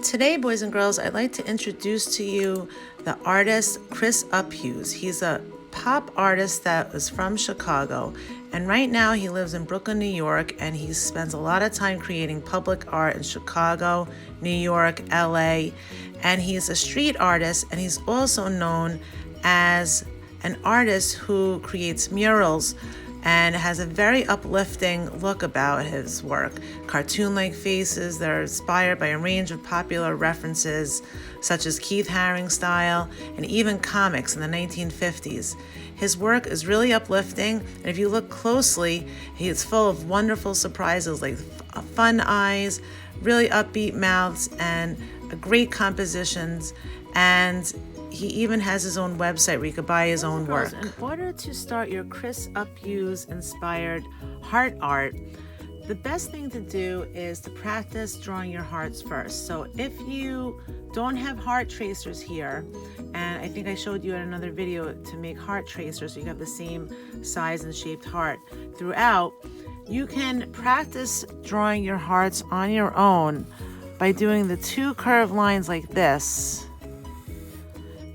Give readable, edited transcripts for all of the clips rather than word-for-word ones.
Today, boys and girls, I'd like to introduce to you the artist Chris Uphues. He's a pop artist that is from Chicago, and right now he lives in Brooklyn, New York, and he spends a lot of time creating public art in Chicago, New York, LA, and he's a street artist, and he's also known as an artist who creates murals and has a very uplifting look about his work. Cartoon-like faces that are inspired by a range of popular references such as Keith Haring style and even comics in the 1950s. His work is really uplifting, and if you look closely, he's full of wonderful surprises like fun eyes, really upbeat mouths, and great compositions. And he even has his own website where you could buy his own work. In order to start your Chris Uphues inspired heart art, the best thing to do is to practice drawing your hearts first. So if you don't have heart tracers here, and I think I showed you in another video to make heart tracers so you have the same size and shaped heart throughout, you can practice drawing your hearts on your own by doing the two curved lines like this,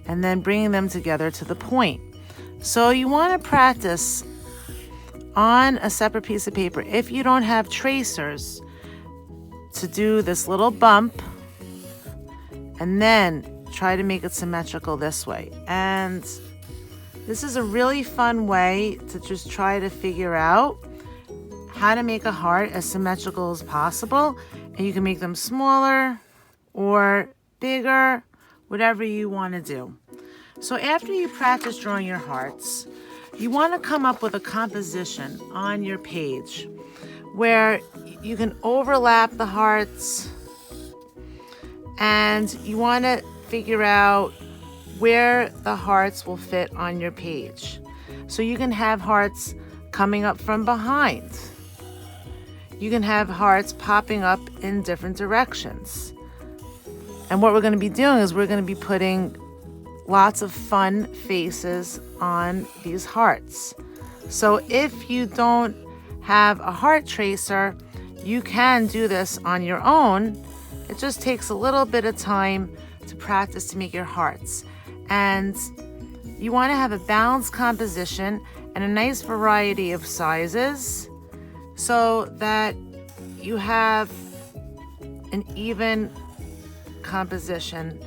and then bringing them together to the point. So you want to practice on a separate piece of paper, if you don't have tracers, to do this little bump and then try to make it symmetrical this way. And this is a really fun way to just try to figure out how to make a heart as symmetrical as possible. And you can make them smaller or bigger, whatever you want to do. So after you practice drawing your hearts, you want to come up with a composition on your page where you can overlap the hearts, and you want to figure out where the hearts will fit on your page. So you can have hearts coming up from behind. You can have hearts popping up in different directions. And what we're going to be doing is we're going to be putting lots of fun faces on these hearts. So if you don't have a heart tracer, you can do this on your own. It just takes a little bit of time to practice to make your hearts. And you want to have a balanced composition and a nice variety of sizes so that you have an even composition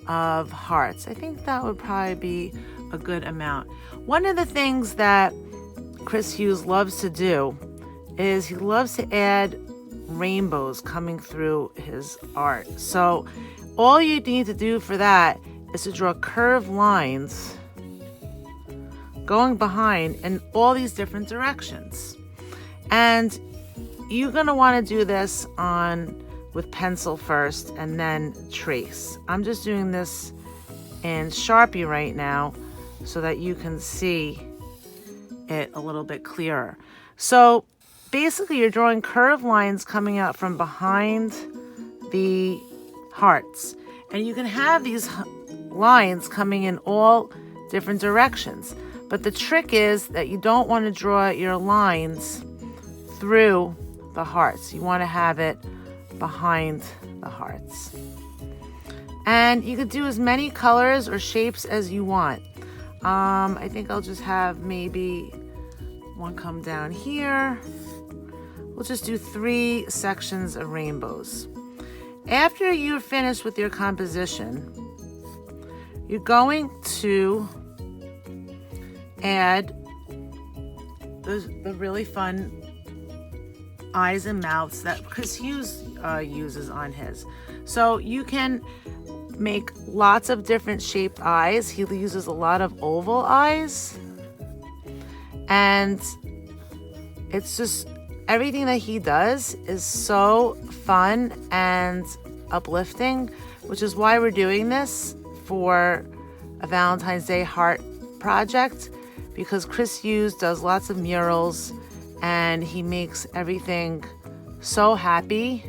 of hearts. I think that would probably be a good amount. One of the things that Chris Hughes loves to do is he loves to add rainbows coming through his art. So all you need to do for that is to draw curved lines going behind in all these different directions. And you're going to want to do this with pencil first and then trace. I'm just doing this in Sharpie right now so that you can see it a little bit clearer. So basically you're drawing curved lines coming out from behind the hearts. And you can have these lines coming in all different directions. But the trick is that you don't want to draw your lines through the hearts. You want to have it behind the hearts. And you could do as many colors or shapes as you want. I think I'll just have maybe one come down here. We'll just do 3 sections of rainbows. After you're finished with your composition, you're going to add the really fun eyes and mouths that Chris Hughes uses on his. So you can make lots of different shaped eyes. He uses a lot of oval eyes. And it's just everything that he does is so fun and uplifting, which is why we're doing this for a Valentine's Day heart project, because Chris Hughes does lots of murals and he makes everything so happy.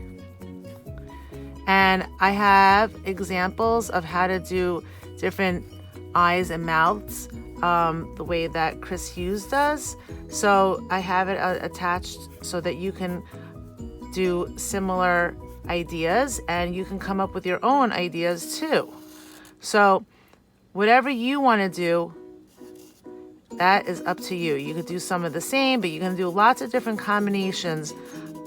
And I have examples of how to do different eyes and mouths the way that Chris Hughes does. So I have it attached so that you can do similar ideas, and you can come up with your own ideas too. So whatever you want to do, that is up to you. You could do some of the same, but you can do lots of different combinations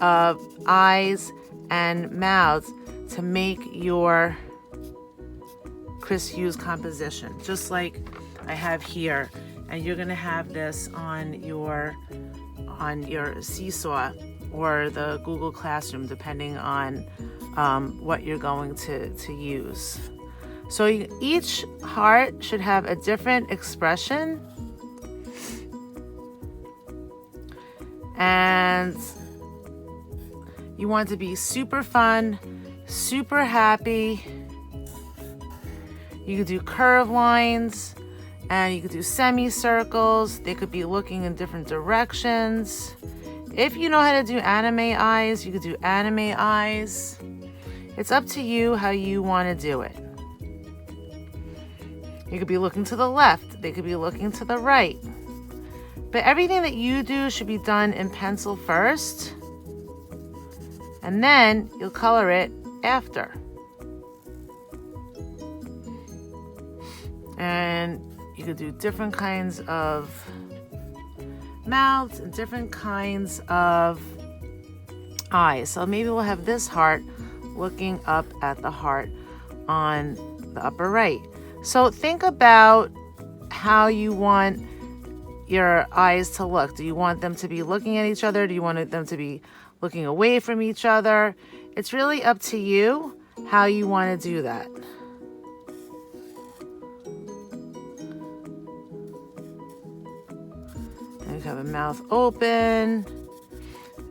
of eyes and mouths to make your Chris Hughes composition, just like I have here. And you're gonna have this on your Seesaw or the Google Classroom, depending on what you're going to use. So each heart should have a different expression. And you want it to be super fun, super happy. You could do curved lines, and you could do semicircles. They could be looking in different directions. If you know how to do anime eyes, you could do anime eyes. It's up to you how you want to do it. You could be looking to the left. They could be looking to the right. But everything that you do should be done in pencil first, and then you'll color it after. And you could do different kinds of mouths and different kinds of eyes. So maybe we'll have this heart looking up at the heart on the upper right. So think about how you want your eyes to look. Do you want them to be looking at each other? Do you want them to be looking away from each other? It's really up to you how you want to do that. And you have a mouth open.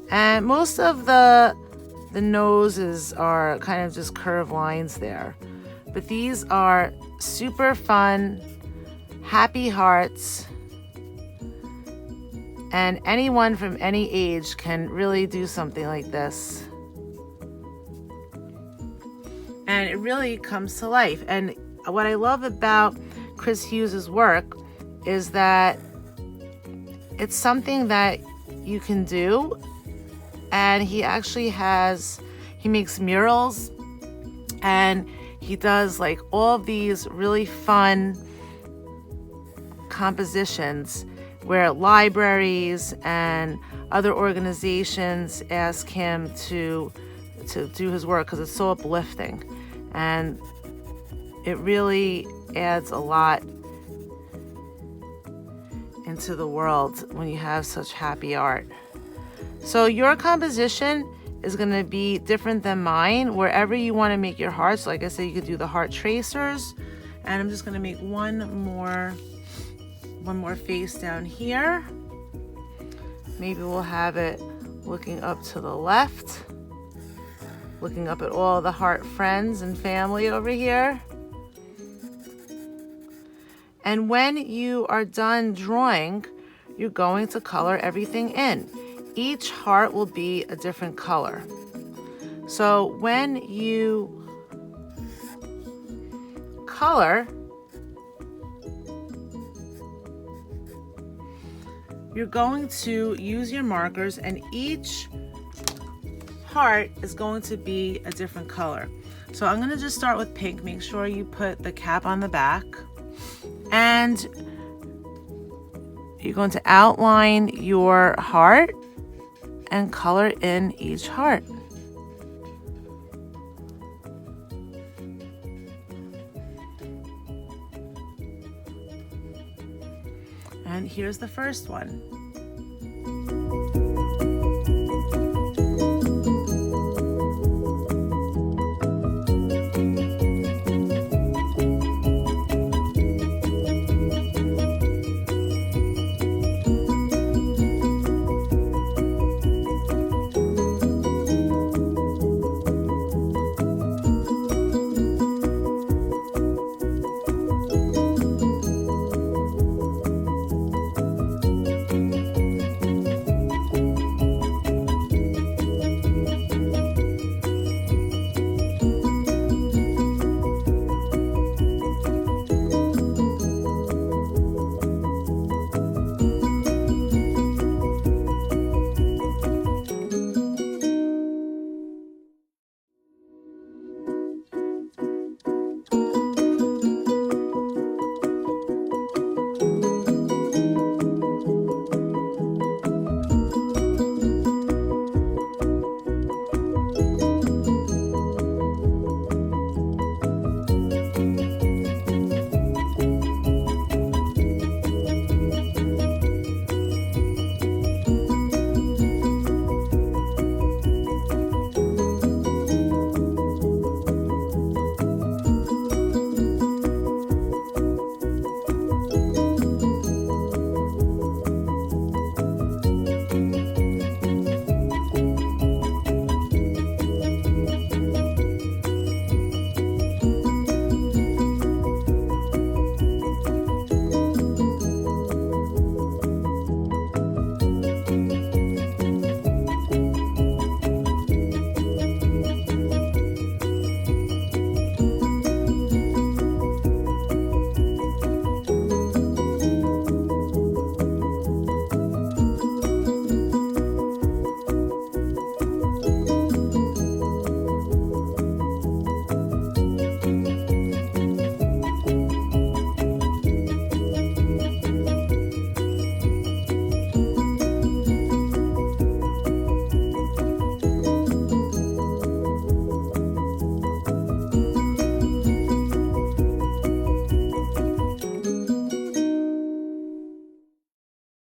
And most of the noses are kind of just curved lines there. But these are super fun, happy hearts. And anyone from any age can really do something like this. And it really comes to life. And what I love about Chris Hughes's work is that it's something that you can do. And he actually he makes murals, and he does like all of these really fun compositions where libraries and other organizations ask him to do his work because it's so uplifting, and it really adds a lot into the world when you have such happy art. So your composition is going to be different than mine wherever you want to make your hearts. Like I said, you could do the heart tracers, and I'm just going to make one more face down here. Maybe we'll have it looking up to the left, looking up at all the heart friends and family over here. And when you are done drawing, you're going to color everything in. Each heart will be a different color. So when you color, you're going to use your markers, and each heart is going to be a different color. So I'm going to just start with pink. Make sure you put the cap on the back. And you're going to outline your heart and color in each heart. And here's the first one.